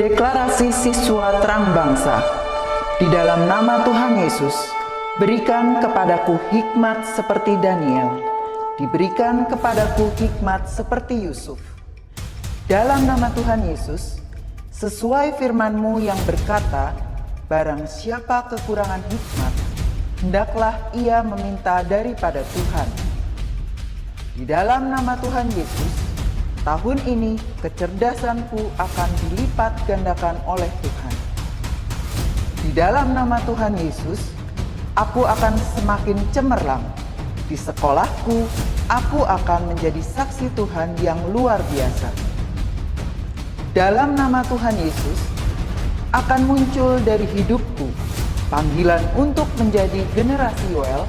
Deklarasi siswa terang bangsa. Di dalam nama Tuhan Yesus, berikan kepadaku hikmat seperti Daniel. Diberikan kepadaku hikmat seperti Yusuf. Dalam nama Tuhan Yesus, sesuai firman-Mu yang berkata, barang siapa kekurangan hikmat, hendaklah ia meminta daripada Tuhan. Di dalam nama Tuhan Yesus, tahun ini kecerdasanku akan dilipat gandakan oleh Tuhan. Di dalam nama Tuhan Yesus, aku akan semakin cemerlang. Di sekolahku, aku akan menjadi saksi Tuhan yang luar biasa. Dalam nama Tuhan Yesus, akan muncul dari hidupku panggilan untuk menjadi generasi Yoel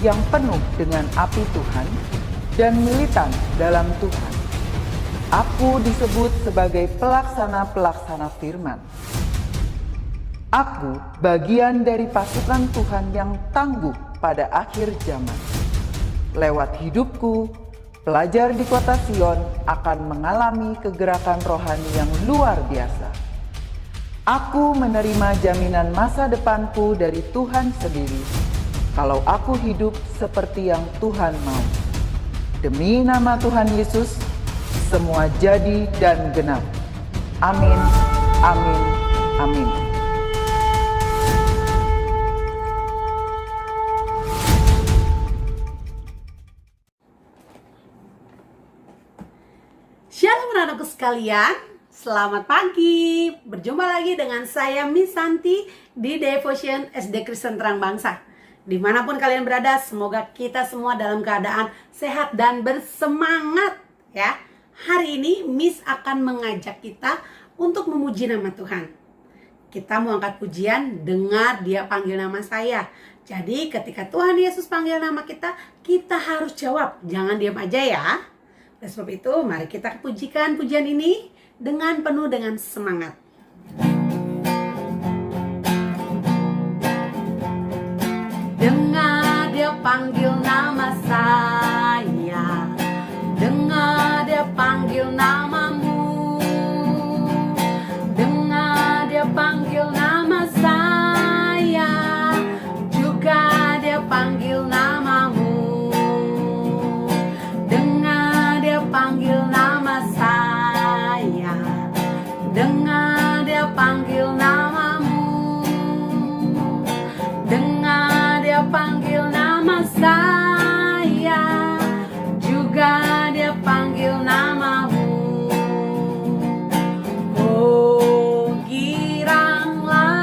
yang penuh dengan api Tuhan dan militan dalam Tuhan. Aku disebut sebagai pelaksana-pelaksana firman. Aku bagian dari pasukan Tuhan yang tangguh pada akhir zaman. Lewat hidupku, pelajar di kota Sion akan mengalami kegerakan rohani yang luar biasa. Aku menerima jaminan masa depanku dari Tuhan sendiri, kalau aku hidup seperti yang Tuhan mau. Demi nama Tuhan Yesus, semua jadi dan genap. Amin, amin, amin. Shalom anak-anakku sekalian, selamat pagi. Berjumpa lagi dengan saya Miss Santi di Devotion SD Kristen Terang Bangsa. Dimanapun kalian berada, semoga kita semua dalam keadaan sehat dan bersemangat ya. Hari ini Miss akan mengajak kita untuk memuji nama Tuhan. Kita mau angkat pujian, dengar Dia panggil nama saya. Jadi ketika Tuhan Yesus panggil nama kita, kita harus jawab, jangan diam aja ya. Oleh sebab itu, mari kita pujikan pujian ini dengan penuh dengan semangat. Dengar Dia panggil nama saya, dengar Dia panggil namamu, dengar Dia panggil nama saya, juga Dia panggil namamu, dengar Dia panggil nama saya, dengar Dia panggil namamu, dengar Dia panggil nama saya, juga Dia panggil namamu. Oh giranglah,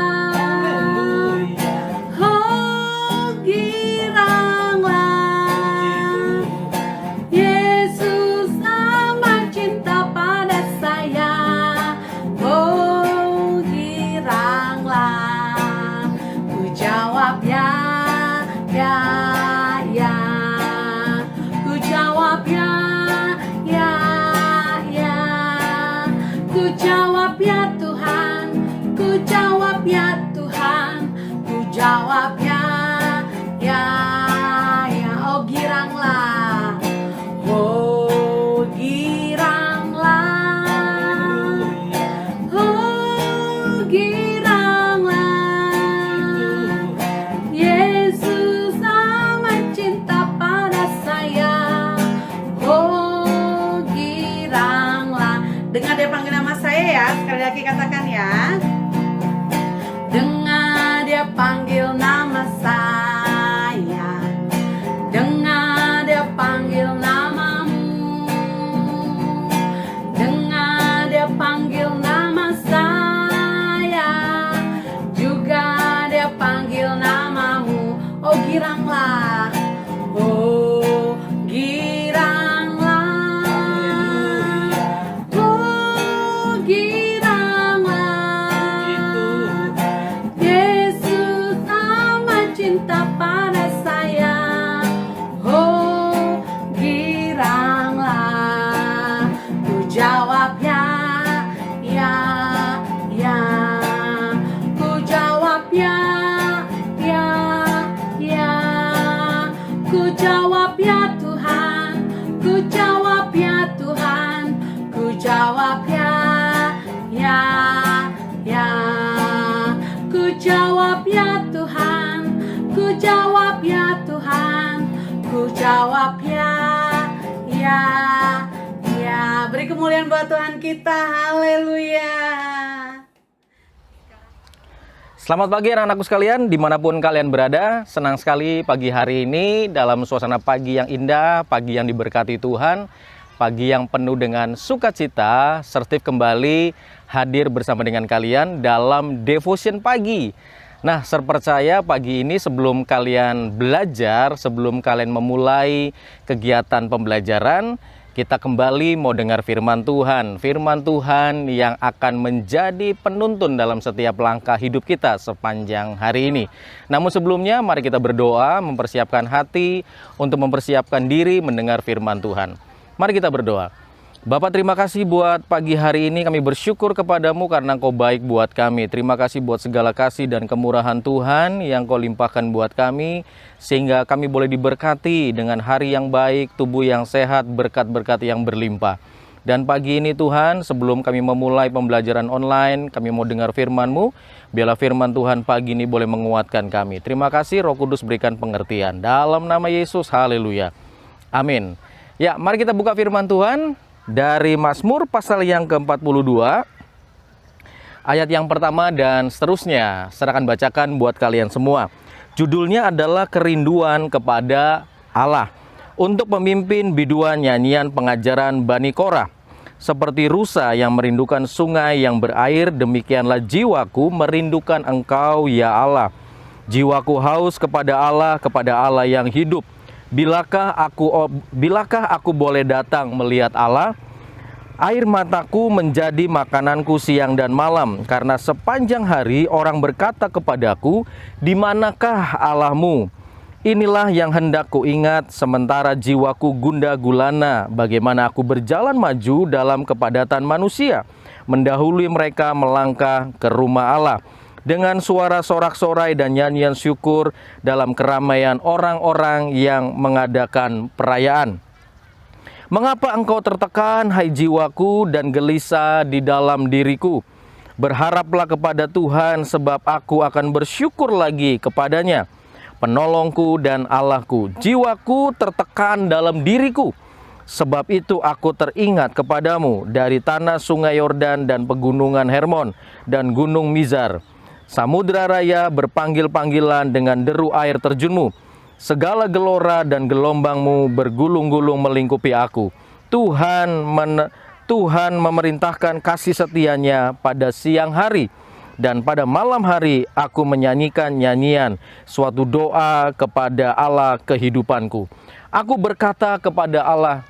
oh giranglah, Yesus amat cinta pada saya. Oh giranglah, ku jawab ya, ya, ya. Ku jawab ya, ya, ya. Ku jawab ya Tuhan, ku jawab ya Tuhan, ku jawab ya, ya, ya. Oh giranglah, oh giranglah, oh giranglah, Yesus amat cinta pada saya. Oh giranglah. Dengar Dia panggil nama saya ya. Sekali lagi katakan ya. Dengar Dia panggil nama saya, dengar Dia panggil namamu, dengar Dia panggil nama saya, juga Dia panggil namamu. Oh giranglah, oh giranglah, oh giranglah, Yesus amat cinta pada saya. Oh giranglah, ku jawab ya, ya, ya. Ku jawab ya, ya, ya. Ku jawab ya, ya, ya. Beri kemuliaan buat Tuhan kita. Haleluya. Selamat pagi anak-anakku sekalian, dimanapun kalian berada. Senang sekali pagi hari ini dalam suasana pagi yang indah, pagi yang diberkati Tuhan, pagi yang penuh dengan sukacita. Sertif kembali hadir bersama dengan kalian dalam devotion pagi. Nah, percaya pagi ini sebelum kalian belajar, sebelum kalian memulai kegiatan pembelajaran, kita kembali mau dengar firman Tuhan. Firman Tuhan yang akan menjadi penuntun dalam setiap langkah hidup kita sepanjang hari ini. Namun sebelumnya, mari kita berdoa, mempersiapkan hati untuk mempersiapkan diri mendengar firman Tuhan. Mari kita berdoa. Bapa, terima kasih buat pagi hari ini. Kami bersyukur kepadamu karena Engkau baik buat kami. Terima kasih buat segala kasih dan kemurahan Tuhan yang Kau limpahkan buat kami, sehingga kami boleh diberkati dengan hari yang baik, tubuh yang sehat, berkat-berkat yang berlimpah. Dan pagi ini Tuhan, sebelum kami memulai pembelajaran online, kami mau dengar firman-Mu. Biarlah firman Tuhan pagi ini boleh menguatkan kami. Terima kasih Roh Kudus, berikan pengertian. Dalam nama Yesus, haleluya. Amin. Ya, mari kita buka firman Tuhan dari Mazmur pasal yang ke-42, ayat yang pertama dan seterusnya. Saya akan bacakan buat kalian semua. Judulnya adalah Kerinduan kepada Allah. Untuk pemimpin biduan nyanyian pengajaran Bani Korah. Seperti rusa yang merindukan sungai yang berair, demikianlah jiwaku merindukan Engkau ya Allah. Jiwaku haus kepada Allah yang hidup. Bilakah aku boleh datang melihat Allah? Air mataku menjadi makananku siang dan malam, karena sepanjang hari orang berkata kepadaku, di manakah Allahmu? Inilah yang hendak kuingat, sementara jiwaku gundah gulana, bagaimana aku berjalan maju dalam kepadatan manusia, mendahului mereka melangkah ke rumah Allah. Dengan suara sorak-sorai dan nyanyian syukur dalam keramaian orang-orang yang mengadakan perayaan. Mengapa engkau tertekan, hai jiwaku, dan gelisah di dalam diriku? Berharaplah kepada Tuhan, sebab aku akan bersyukur lagi kepadanya, penolongku dan Allahku. Jiwaku tertekan dalam diriku, sebab itu aku teringat kepadamu dari tanah sungai Yordan dan pegunungan Hermon dan gunung Mizar. Samudra raya berpanggil-panggilan dengan deru air terjunmu. Segala gelora dan gelombangmu bergulung-gulung melingkupi aku. Tuhan memerintahkan kasih setianya pada siang hari, dan pada malam hari aku menyanyikan nyanyian, suatu doa kepada Allah kehidupanku. Aku berkata kepada Allah,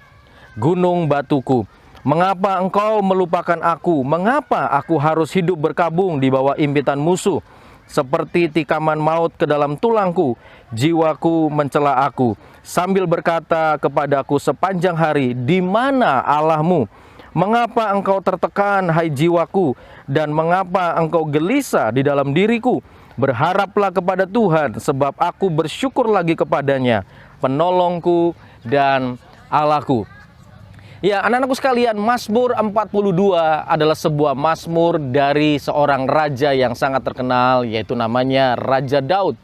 gunung batuku, mengapa engkau melupakan aku? Mengapa aku harus hidup berkabung di bawah impitan musuh? Seperti tikaman maut ke dalam tulangku, jiwaku mencela aku, sambil berkata kepadaku sepanjang hari, di mana Allahmu? Mengapa engkau tertekan, hai jiwaku? Dan mengapa engkau gelisah di dalam diriku? Berharaplah kepada Tuhan, sebab aku bersyukur lagi kepadanya, penolongku dan Allahku. Ya, anak-anakku sekalian, Mazmur 42 adalah sebuah mazmur dari seorang raja yang sangat terkenal, yaitu namanya Raja Daud.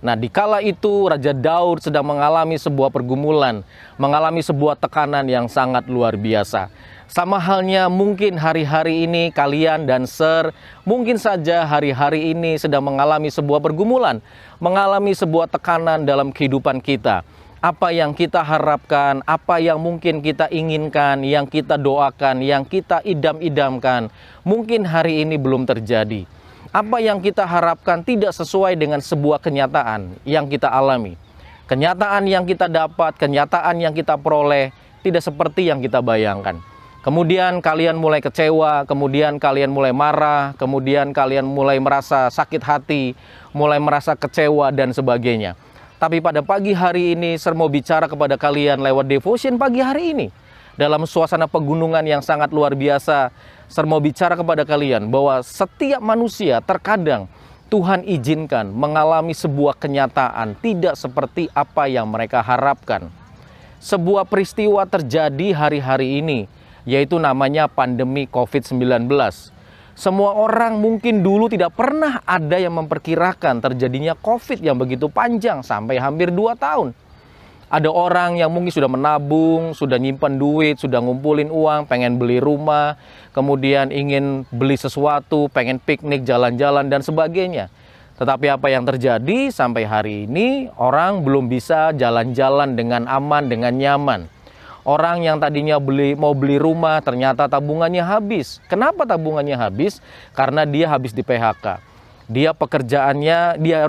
Nah, di kala itu Raja Daud sedang mengalami sebuah pergumulan, mengalami sebuah tekanan yang sangat luar biasa. Sama halnya mungkin hari-hari ini kalian dan mungkin saja hari-hari ini sedang mengalami sebuah pergumulan, mengalami sebuah tekanan dalam kehidupan kita. Apa yang kita harapkan, apa yang mungkin kita inginkan, yang kita doakan, yang kita idam-idamkan, mungkin hari ini belum terjadi. Apa yang kita harapkan tidak sesuai dengan sebuah kenyataan yang kita alami. Kenyataan yang kita dapat, kenyataan yang kita peroleh, tidak seperti yang kita bayangkan. Kemudian kalian mulai kecewa, kemudian kalian mulai marah, kemudian kalian mulai merasa sakit hati, mulai merasa kecewa dan sebagainya. Tapi pada pagi hari ini, saya mau bicara kepada kalian lewat devotion pagi hari ini. Dalam suasana pegunungan yang sangat luar biasa, saya mau bicara kepada kalian bahwa setiap manusia terkadang Tuhan izinkan mengalami sebuah kenyataan tidak seperti apa yang mereka harapkan. Sebuah peristiwa terjadi hari-hari ini, yaitu namanya pandemi COVID-19. Semua orang mungkin dulu tidak pernah ada yang memperkirakan terjadinya COVID yang begitu panjang sampai hampir 2 tahun. Ada orang yang mungkin sudah menabung, sudah nyimpan duit, sudah ngumpulin uang, pengen beli rumah, kemudian ingin beli sesuatu, pengen piknik, jalan-jalan, dan sebagainya. Tetapi apa yang terjadi sampai hari ini, orang belum bisa jalan-jalan dengan aman, dengan nyaman. Orang yang tadinya mau beli rumah, ternyata tabungannya habis. Kenapa tabungannya habis? Karena dia habis di PHK. Dia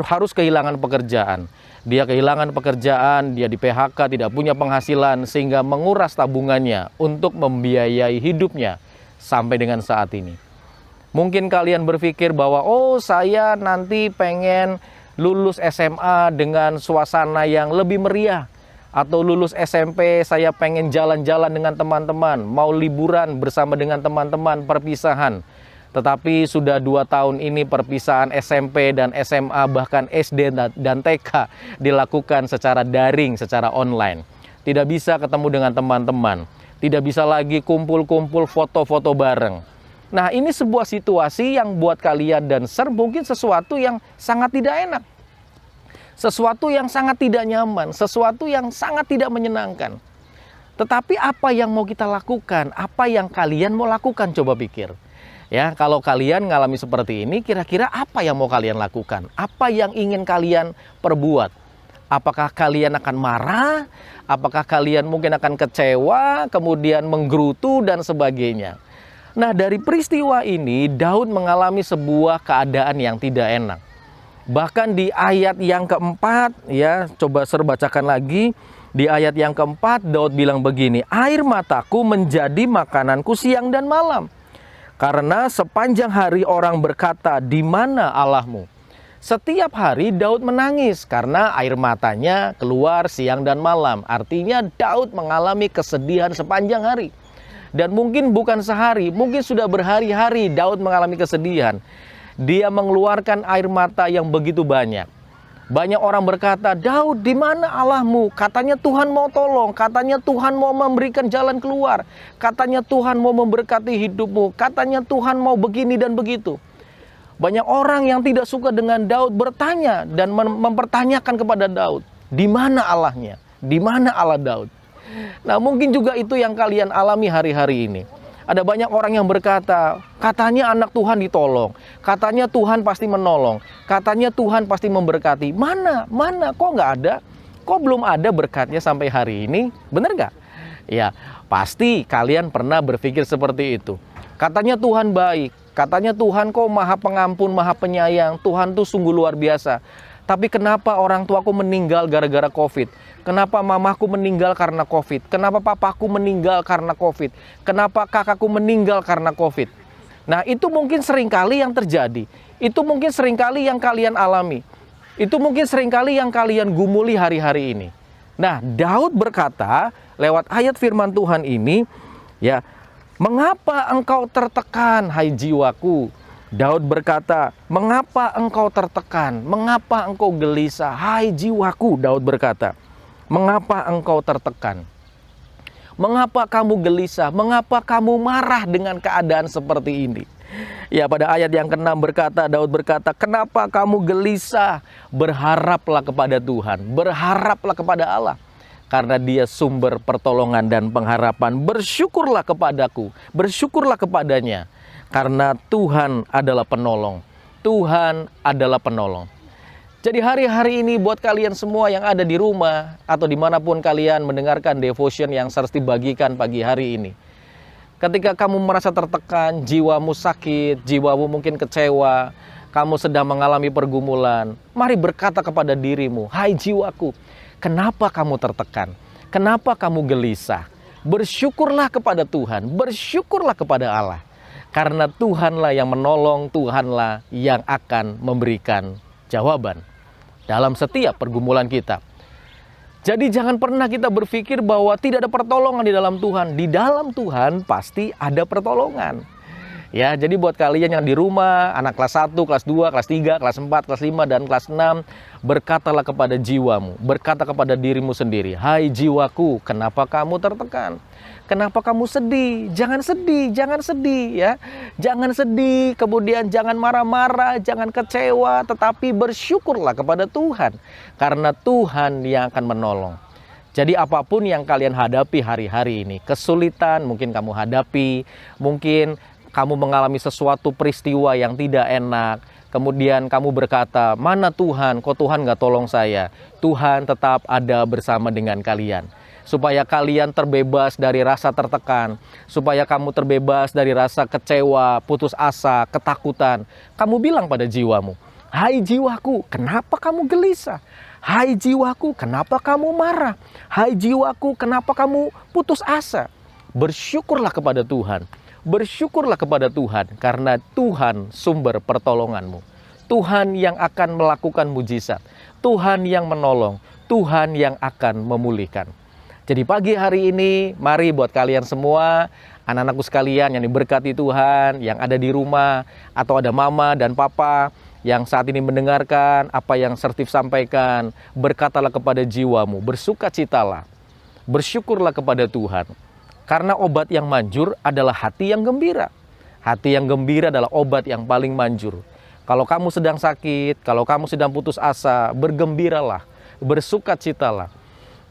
harus kehilangan pekerjaan. Dia kehilangan pekerjaan, dia di PHK, tidak punya penghasilan, sehingga menguras tabungannya untuk membiayai hidupnya sampai dengan saat ini. Mungkin kalian berpikir bahwa, oh saya nanti pengen lulus SMA dengan suasana yang lebih meriah. Atau lulus SMP saya pengen jalan-jalan dengan teman-teman, mau liburan bersama dengan teman-teman, perpisahan. Tetapi sudah 2 tahun ini perpisahan SMP dan SMA, bahkan SD dan TK dilakukan secara daring, secara online. Tidak bisa ketemu dengan teman-teman, tidak bisa lagi kumpul-kumpul foto-foto bareng. Nah, ini sebuah situasi yang buat kalian dan mungkin sesuatu yang sangat tidak enak. Sesuatu yang sangat tidak nyaman, sesuatu yang sangat tidak menyenangkan. Tetapi apa yang mau kita lakukan? Apa yang kalian mau lakukan? Coba pikir. Ya, kalau kalian ngalami seperti ini, kira-kira apa yang mau kalian lakukan? Apa yang ingin kalian perbuat? Apakah kalian akan marah? Apakah kalian mungkin akan kecewa, kemudian menggerutu dan sebagainya? Nah, dari peristiwa ini, Daud mengalami sebuah keadaan yang tidak enak. Bahkan di ayat yang keempat, ya, coba bacakan lagi. Di ayat yang keempat, Daud bilang begini, air mataku menjadi makananku siang dan malam. Karena sepanjang hari orang berkata, di mana Allahmu? Setiap hari Daud menangis karena air matanya keluar siang dan malam. Artinya Daud mengalami kesedihan sepanjang hari. Dan mungkin bukan sehari, mungkin sudah berhari-hari Daud mengalami kesedihan. Dia mengeluarkan air mata yang begitu banyak. Banyak orang berkata, Daud, di mana Allahmu? Katanya Tuhan mau tolong, katanya Tuhan mau memberikan jalan keluar, katanya Tuhan mau memberkati hidupmu, katanya Tuhan mau begini dan begitu. Banyak orang yang tidak suka dengan Daud bertanya dan mempertanyakan kepada Daud, di mana Allahnya? Di mana Allah Daud? Nah, mungkin juga itu yang kalian alami hari-hari ini. Ada banyak orang yang berkata, katanya anak Tuhan ditolong, katanya Tuhan pasti menolong, katanya Tuhan pasti memberkati. Mana? Kok nggak ada? Kok belum ada berkatnya sampai hari ini? Bener nggak? Ya, pasti kalian pernah berpikir seperti itu. Katanya Tuhan baik, katanya Tuhan kok maha pengampun, maha penyayang, Tuhan tuh sungguh luar biasa. Tapi kenapa orang tuaku meninggal gara-gara COVID? Kenapa mamaku meninggal karena COVID? Kenapa papaku meninggal karena COVID? Kenapa kakakku meninggal karena COVID? Nah, itu mungkin seringkali yang terjadi. Itu mungkin seringkali yang kalian alami. Itu mungkin seringkali yang kalian gumuli hari-hari ini. Nah, Daud berkata lewat ayat firman Tuhan ini, ya, mengapa engkau tertekan, hai jiwaku? Daud berkata, mengapa engkau tertekan? Mengapa engkau gelisah? Hai jiwaku, Daud berkata, mengapa engkau tertekan? Mengapa kamu gelisah? Mengapa kamu marah dengan keadaan seperti ini? Ya, pada ayat yang ke-6 berkata, Daud berkata, kenapa kamu gelisah? Berharaplah kepada Tuhan, berharaplah kepada Allah. Karena dia sumber pertolongan dan pengharapan. Bersyukurlah kepadaku, bersyukurlah kepadanya. Karena Tuhan adalah penolong. Tuhan adalah penolong. Jadi hari-hari ini buat kalian semua yang ada di rumah atau dimanapun kalian mendengarkan devotion yang harus dibagikan pagi hari ini. Ketika kamu merasa tertekan, jiwamu sakit, jiwamu mungkin kecewa, kamu sedang mengalami pergumulan, mari berkata kepada dirimu, hai jiwaku, kenapa kamu tertekan? Kenapa kamu gelisah? Bersyukurlah kepada Tuhan, bersyukurlah kepada Allah. Karena Tuhanlah yang menolong, Tuhanlah yang akan memberikan jawaban dalam setiap pergumulan kita. Jadi jangan pernah kita berpikir bahwa tidak ada pertolongan di dalam Tuhan. Di dalam Tuhan pasti ada pertolongan. Ya, jadi buat kalian yang di rumah, anak kelas 1, kelas 2, kelas 3, kelas 4, kelas 5, dan kelas 6, berkatalah kepada jiwamu, berkata kepada dirimu sendiri, hai jiwaku, kenapa kamu tertekan? Kenapa kamu sedih? Jangan sedih, jangan sedih ya. Jangan sedih, kemudian jangan marah-marah, jangan kecewa, tetapi bersyukurlah kepada Tuhan. Karena Tuhan yang akan menolong. Jadi apapun yang kalian hadapi hari-hari ini, kesulitan mungkin kamu hadapi, mungkin kamu mengalami sesuatu peristiwa yang tidak enak, kemudian kamu berkata, mana Tuhan, kok Tuhan nggak tolong saya? Tuhan tetap ada bersama dengan kalian. Supaya kalian terbebas dari rasa tertekan, supaya kamu terbebas dari rasa kecewa, putus asa, ketakutan. Kamu bilang pada jiwamu, hai jiwaku, kenapa kamu gelisah? Hai jiwaku, kenapa kamu marah? Hai jiwaku, kenapa kamu putus asa? Bersyukurlah kepada Tuhan. Bersyukurlah kepada Tuhan, karena Tuhan sumber pertolonganmu. Tuhan yang akan melakukan mujizat. Tuhan yang menolong. Tuhan yang akan memulihkan. Jadi pagi hari ini, mari buat kalian semua, anak-anakku sekalian yang diberkati Tuhan, yang ada di rumah, atau ada mama dan papa, yang saat ini mendengarkan apa yang Sertif sampaikan, berkatalah kepada jiwamu, bersukacitalah, bersyukurlah kepada Tuhan. Karena obat yang manjur adalah hati yang gembira. Hati yang gembira adalah obat yang paling manjur. Kalau kamu sedang sakit, kalau kamu sedang putus asa, bergembiralah, bersukacitalah.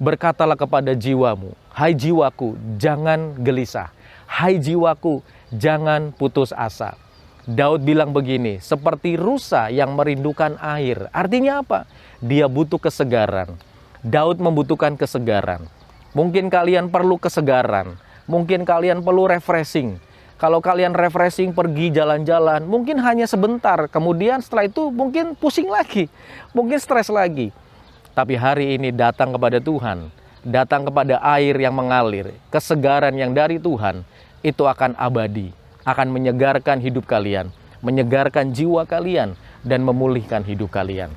Berkatalah kepada jiwamu, hai jiwaku, jangan gelisah. Hai jiwaku, jangan putus asa. Daud bilang begini, seperti rusa yang merindukan air. Artinya apa? Dia butuh kesegaran. Daud membutuhkan kesegaran. Mungkin kalian perlu kesegaran. Mungkin kalian perlu refreshing. Kalau kalian refreshing pergi jalan-jalan, mungkin hanya sebentar. Kemudian setelah itu mungkin pusing lagi. Mungkin stres lagi. Tapi hari ini datang kepada Tuhan. Datang kepada air yang mengalir. Kesegaran yang dari Tuhan itu akan abadi. Akan menyegarkan hidup kalian, menyegarkan jiwa kalian, dan memulihkan hidup kalian.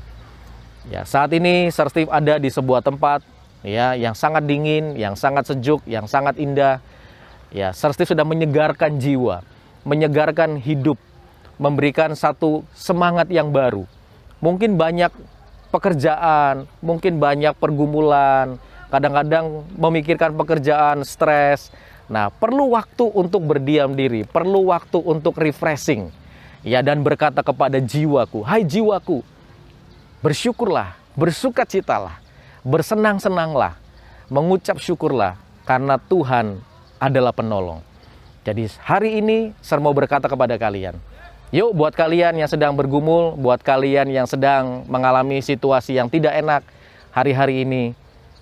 Ya, saat ini Sertif ada di sebuah tempat ya yang sangat dingin, yang sangat sejuk, yang sangat indah. Ya, Sertif sudah menyegarkan jiwa, menyegarkan hidup, memberikan satu semangat yang baru. Mungkin banyak pekerjaan, mungkin banyak pergumulan, kadang-kadang memikirkan pekerjaan, stres. Nah, perlu waktu untuk berdiam diri, perlu waktu untuk refreshing. Ya, dan berkata kepada jiwaku, hai jiwaku, bersyukurlah, bersukacitalah, bersenang-senanglah, mengucap syukurlah, karena Tuhan adalah penolong. Jadi hari ini saya mau berkata kepada kalian, yuk buat kalian yang sedang bergumul, buat kalian yang sedang mengalami situasi yang tidak enak, hari-hari ini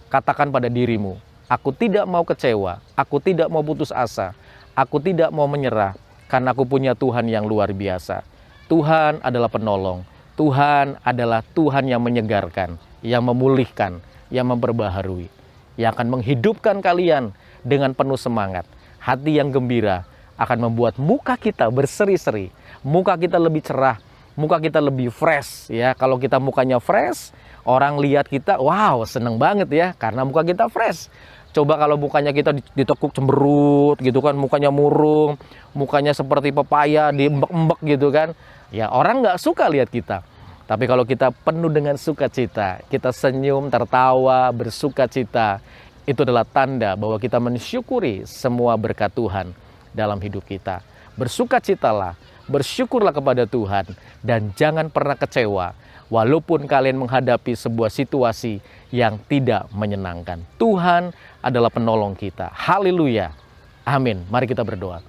katakan pada dirimu, aku tidak mau kecewa, aku tidak mau putus asa, aku tidak mau menyerah, karena aku punya Tuhan yang luar biasa. Tuhan adalah penolong, Tuhan adalah Tuhan yang menyegarkan, yang memulihkan, yang memperbaharui, yang akan menghidupkan kalian dengan penuh semangat. Hati yang gembira akan membuat muka kita berseri-seri, muka kita lebih cerah, muka kita lebih fresh. Ya, kalau kita mukanya fresh, orang lihat kita, wow, seneng banget ya, karena muka kita fresh. Coba kalau mukanya kita ditekuk cemberut gitu kan, mukanya murung, mukanya seperti pepaya, diembek-embek gitu kan. Ya, orang nggak suka lihat kita. Tapi kalau kita penuh dengan sukacita, kita senyum, tertawa, bersukacita, itu adalah tanda bahwa kita mensyukuri semua berkat Tuhan dalam hidup kita. Bersukacitalah, bersyukurlah kepada Tuhan, dan jangan pernah kecewa walaupun kalian menghadapi sebuah situasi yang tidak menyenangkan. Tuhan adalah penolong kita. Haleluya. Amin. Mari kita berdoa.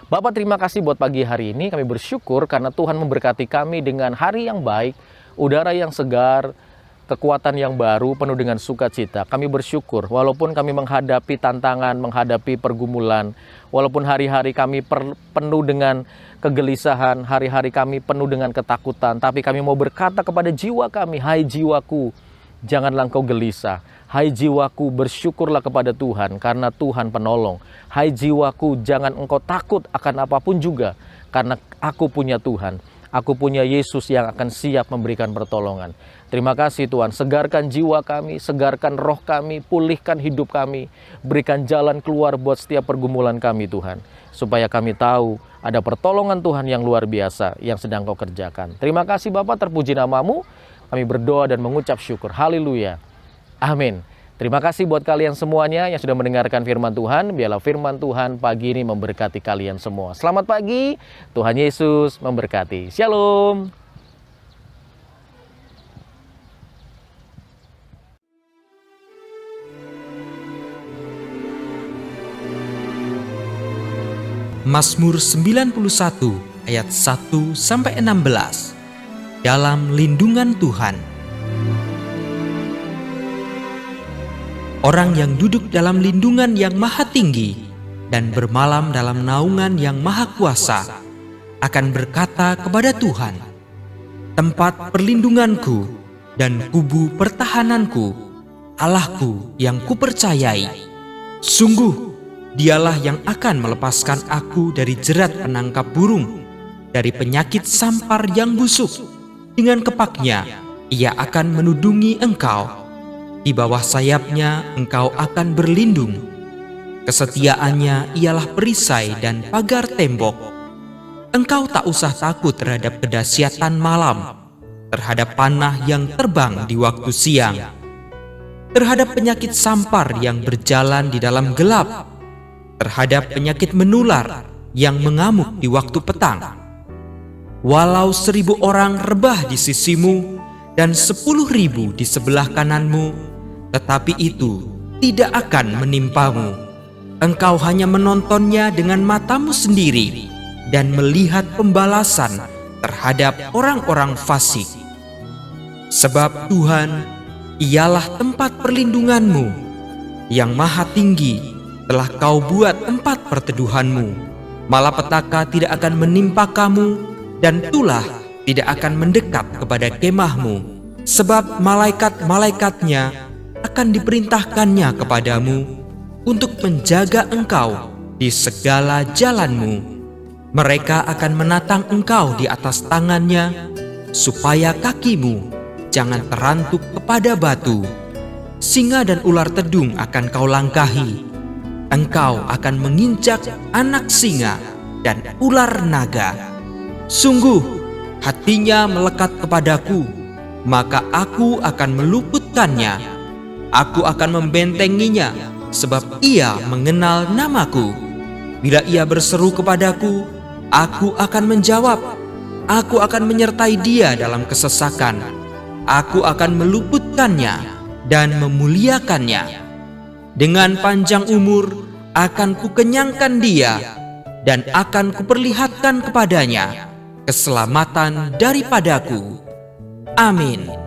Bapak, terima kasih buat pagi hari ini. Kami bersyukur karena Tuhan memberkati kami dengan hari yang baik, udara yang segar, kekuatan yang baru, penuh dengan sukacita. Kami bersyukur walaupun kami menghadapi tantangan, menghadapi pergumulan, walaupun hari-hari kami penuh dengan kegelisahan, hari-hari kami penuh dengan ketakutan, tapi kami mau berkata kepada jiwa kami, hai jiwaku, janganlah engkau gelisah. Hai jiwaku, bersyukurlah kepada Tuhan karena Tuhan penolong. Hai jiwaku, jangan engkau takut akan apapun juga, karena aku punya Tuhan. Aku punya Yesus yang akan siap memberikan pertolongan. Terima kasih Tuhan, segarkan jiwa kami, segarkan roh kami, pulihkan hidup kami. Berikan jalan keluar buat setiap pergumulan kami Tuhan. Supaya kami tahu ada pertolongan Tuhan yang luar biasa yang sedang kau kerjakan. Terima kasih Bapak, terpuji namamu. Kami berdoa dan mengucap syukur. Haleluya. Amin. Terima kasih buat kalian semuanya yang sudah mendengarkan firman Tuhan. Biarlah firman Tuhan pagi ini memberkati kalian semua. Selamat pagi, Tuhan Yesus memberkati. Shalom. Mazmur 91 ayat 1-16. Dalam lindungan Tuhan. Orang yang duduk dalam lindungan yang maha tinggi dan bermalam dalam naungan yang maha kuasa akan berkata kepada Tuhan, tempat perlindunganku dan kubu pertahananku, Allahku yang kupercayai. Sungguh, Dialah yang akan melepaskan aku dari jerat penangkap burung, dari penyakit sampar yang busuk. Dengan kepaknya, Ia akan menudungi engkau. Di bawah sayapnya engkau akan berlindung. Kesetiaannya ialah perisai dan pagar tembok. Engkau tak usah takut terhadap kedahsyatan malam, terhadap panah yang terbang di waktu siang, terhadap penyakit sampar yang berjalan di dalam gelap, terhadap penyakit menular yang mengamuk di waktu petang. Walau 1000 orang rebah di sisimu dan 10.000 di sebelah kananmu, tetapi itu tidak akan menimpamu. Engkau hanya menontonnya dengan matamu sendiri dan melihat pembalasan terhadap orang-orang fasik. Sebab Tuhan, Ialah tempat perlindunganmu, yang maha tinggi telah kau buat tempat perteduhanmu. Malapetaka tidak akan menimpa kamu, dan tulah tidak akan mendekat kepada kemahmu. Sebab malaikat-malaikatnya akan diperintahkannya kepadamu untuk menjaga engkau di segala jalanmu. Mereka akan menatang engkau di atas tangannya, supaya kakimu jangan terantuk kepada batu. Singa dan ular tedung akan kau langkahi. Engkau akan menginjak anak singa dan ular naga. Sungguh, hatinya melekat kepadaku, maka aku akan meluputkannya. Aku akan membentenginya, sebab ia mengenal namaku. Bila ia berseru kepadaku, aku akan menjawab. Aku akan menyertai dia dalam kesesakan. Aku akan meluputkannya dan memuliakannya. Dengan panjang umur akan kukenyangkan dia, dan akan kuperlihatkan kepadanya keselamatan daripadaku. Amin.